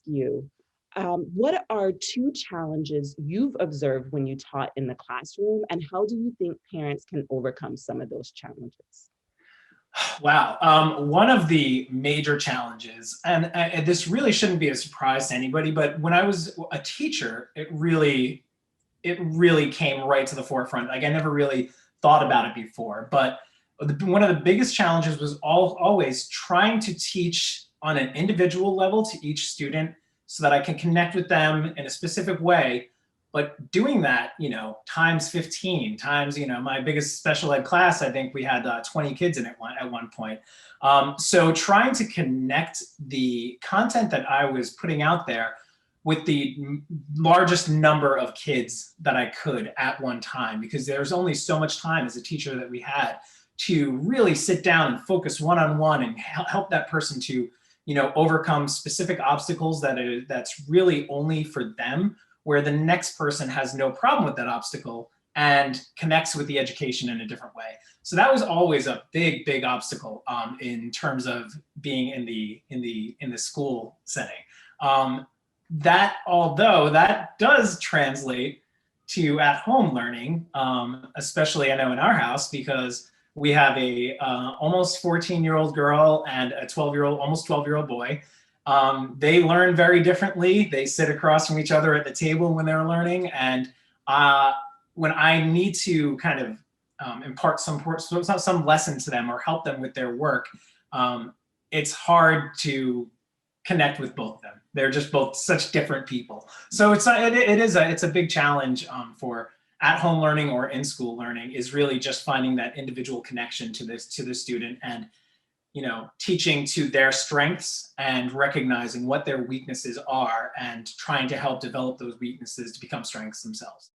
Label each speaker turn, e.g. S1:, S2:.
S1: ask you, what are two challenges you've observed when you taught in the classroom, and how do you think parents can overcome some of those challenges?
S2: Wow. One of the major challenges, and this really shouldn't be a surprise to anybody, but when I was a teacher, it really came right to the forefront. Like I never really thought about it before, but one of the biggest challenges was always trying to teach on an individual level to each student so that I can connect with them in a specific way. But doing that, times 15, times, my biggest special ed class, I think we had 20 kids in it at one point. So trying to connect the content that I was putting out there with the largest number of kids that I could at one time, because there's only so much time as a teacher that we had to really sit down and focus one-on-one and help that person to, overcome specific obstacles that's really only for them, where the next person has no problem with that obstacle and connects with the education in a different way. So that was always a big, big obstacle in terms of being in the school setting. That although that does translate to at-home learning, especially I know in our house, because we have a almost 14-year-old girl and a almost 12-year-old boy. They learn very differently. They sit across from each other at the table when they're learning, and when I need to kind of impart some lesson to them or help them with their work, it's hard to connect with both of them. They're just both such different people. So it's a big challenge for at-home learning or in-school learning, is really just finding that individual connection to the student, and teaching to their strengths and recognizing what their weaknesses are and trying to help develop those weaknesses to become strengths themselves.